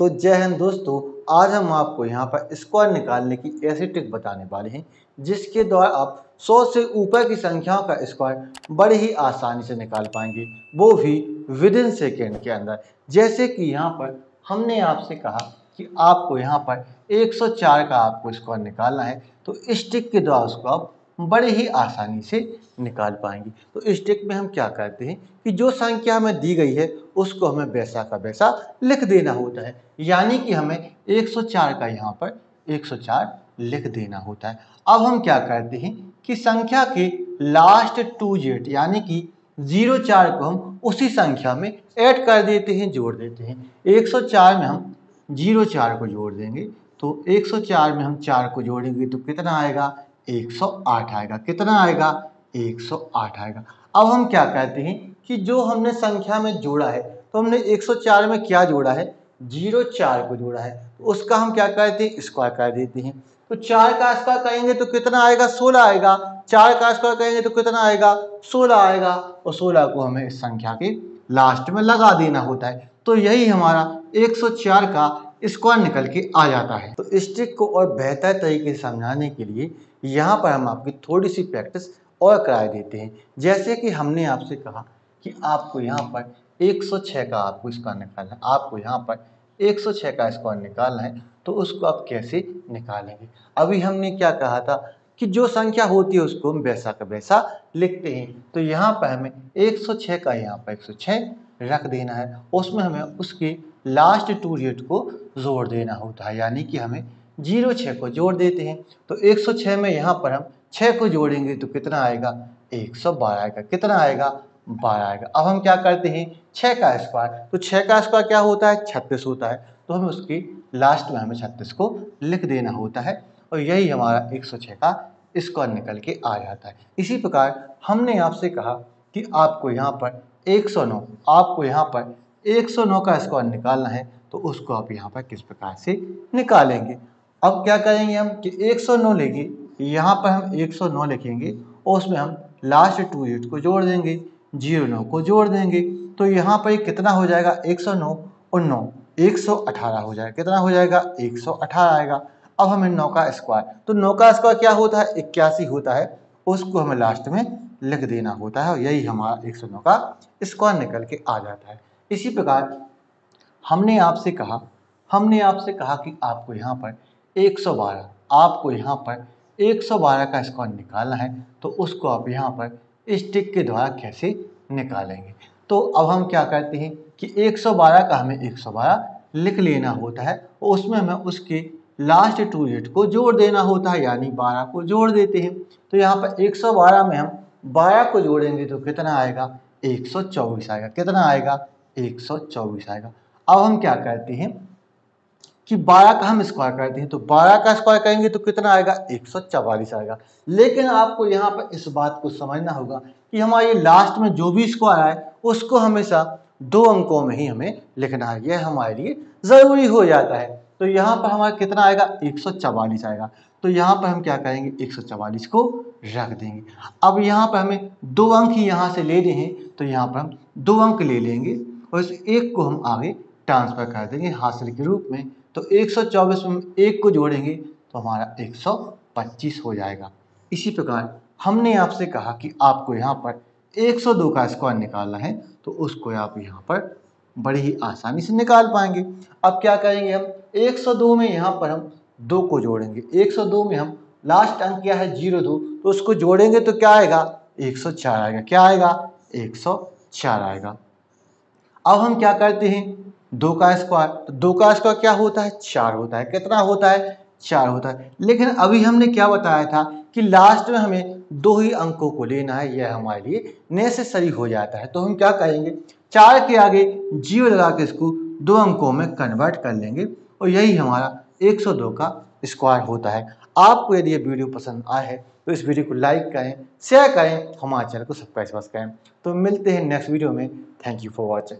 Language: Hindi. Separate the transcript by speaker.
Speaker 1: तो जय हिंद दोस्तों, आज हम आपको यहाँ पर स्क्वायर निकालने की ऐसी ट्रिक बताने वाले हैं जिसके द्वारा आप 100 से ऊपर की संख्याओं का स्क्वायर बड़े ही आसानी से निकाल पाएंगे, वो भी विद इन सेकेंड के अंदर। जैसे कि यहाँ पर हमने आपसे कहा कि आपको यहाँ पर 104 का आपको स्क्वायर निकालना है, तो इस ट्रिक के द्वारा उसको आप बड़े ही आसानी से निकाल पाएंगे। तो इस ट्रिक में हम क्या करते हैं कि जो संख्या हमें दी गई है उसको हमें वैसा का वैसा लिख देना होता है, यानी कि हमें 104 का यहाँ पर 104 लिख देना होता है। अब हम क्या करते हैं कि संख्या के लास्ट 2 डिजिट यानी कि 04 को हम उसी संख्या में ऐड कर देते हैं, जोड़ देते हैं। 104 में हम 04 को जोड़ देंगे, तो 104 में हम 4 को जोड़ेंगे तो कितना आएगा? 108 आएगा। कितना आएगा? 108 आएगा। अब हम क्या कहते हैं कि जो हमने संख्या में जोड़ा है, तो हमने 104 में क्या जोड़ा है? 04 को जोड़ा है, तो उसका हम क्या करते हैं? स्क्वायर कर देते हैं। तो 4 का स्क्वायर करेंगे तो कितना आएगा? 16 आएगा। 4 का स्क्वायर करेंगे तो कितना आएगा? 16 आएगा। और 16 को हमें इस संख्या के लास्ट में लगा देना होता है, तो यही हमारा 104 का स्क्वायर निकल के आ जाता है। तो इस ट्रिक को और बेहतर तरीके से समझाने के लिए यहाँ पर हम आपकी थोड़ी सी प्रैक्टिस और करा देते हैं। जैसे कि हमने आपसे कहा कि आपको यहाँ पर 106 का आपको स्क्वायर निकालना है, आपको यहाँ पर 106 का स्क्वायर निकालना है, तो उसको आप कैसे निकालेंगे? अभी हमने क्या कहा था कि जो संख्या होती है उसको हम वैसा का वैसा लिखते हैं। तो यहाँ पर हमें 106 का यहाँ पर 106 रख देना है, उसमें हमें उसके लास्ट 2 डिजिट को जोड़ देना होता है, यानी कि हमें 06 को जोड़ देते हैं। तो 106 में यहाँ पर हम 6 को जोड़ेंगे तो कितना आएगा? 112 आएगा। कितना आएगा? 12 आएगा। अब हम क्या करते हैं? 6 का स्क्वायर, तो 6 का स्क्वायर क्या होता है? 36 होता है, तो हमें उसकी लास्ट में हमें 36 को लिख देना होता है, और यही हमारा 106 का स्क्वायर निकल के आ जाता है। इसी प्रकार हमने आपसे कहा कि आपको यहाँ पर 109, आपको यहाँ पर 109 का स्क्वायर निकालना है, तो उसको आप यहाँ पर किस प्रकार से निकालेंगे? अब क्या करेंगे हम कि 109 लेंगे, यहाँ पर हम 109 लिखेंगे और उसमें हम लास्ट 2 डिजिट को जोड़ देंगे, 09 को जोड़ देंगे, तो यहाँ पर कितना हो जाएगा? 109 और 9 118 हो जाएगा। कितना हो जाएगा? 118 आएगा। अब हमें 9 का स्क्वायर, तो 9 का स्क्वायर क्या होता है? 81 होता है, उसको हमें लास्ट में लिख देना होता है, और यही हमारा 109 का स्क्वायर निकल के आ जाता है। इसी प्रकार हमने आपसे कहा कि आपको यहाँ पर 112, आपको यहाँ पर 112 का स्क्वायर निकालना है, तो उसको आप यहाँ पर इस ट्रिक के द्वारा कैसे निकालेंगे? तो अब हम क्या करते हैं कि 112 का हमें 112 लिख लेना होता है, और उसमें हमें उसके लास्ट 2 डिजिट को जोड़ देना होता है, यानी 12 को जोड़ देते हैं। तो यहाँ पर 112 में हम 12 को जोड़ेंगे तो कितना आएगा? 124 आएगा। कितना आएगा? 124 आएगा। अब हम क्या करते हैं कि 12 का हम स्क्वायर करते हैं, तो 12 का स्क्वायर करेंगे तो कितना आएगा? 144 आएगा। लेकिन आपको यहाँ पर इस बात को समझना होगा कि हमारे लास्ट में जो भी स्क्वायर आए उसको हमेशा 2 अंकों में ही हमें लिखना है, यह हमारे लिए ज़रूरी हो जाता है। तो यहाँ पर हमारा कितना आएगा? 144 आएगा। तो यहाँ पर हम क्या करेंगे? 144 को रख देंगे। अब यहाँ पर हमें 2 अंक ही यहाँ से लेने हैं, तो यहाँ पर हम 2 अंक ले लेंगे और इस 1 को हम आगे ट्रांसफर कर देंगे हासिल के रूप में। तो 124 में 1 को जोड़ेंगे तो हमारा 125 हो जाएगा। इसी प्रकार हमने आपसे कहा कि आपको यहाँ पर 102 का स्क्वायर निकालना है, तो उसको आप यहाँ पर बड़ी ही आसानी से निकाल पाएंगे। अब क्या करेंगे हम? 102 में यहाँ पर हम 2 को जोड़ेंगे। 102 में हम लास्ट अंक क्या है? 02, तो उसको जोड़ेंगे तो क्या आएगा? 104 आएगा। क्या आएगा? 104 आएगा। अब हम क्या करते हैं? 2 का स्क्वायर, तो 2 का स्क्वायर क्या होता है? 4 होता है। कितना होता है? 4 होता है। लेकिन अभी हमने क्या बताया था कि लास्ट में हमें 2 ही अंकों को लेना है, यह हमारे लिए नेसेसरी हो जाता है। तो हम क्या करेंगे? 4 के आगे 0 लगा के इसको 2 अंकों में कन्वर्ट कर लेंगे, और यही हमारा 102 का स्क्वायर होता है। आपको यदि ये वीडियो पसंद आए है तो इस वीडियो को लाइक करें, शेयर करें, हमारे चैनल को सब्सक्राइब करें। तो मिलते हैं नेक्स्ट वीडियो में। Thank you for watching.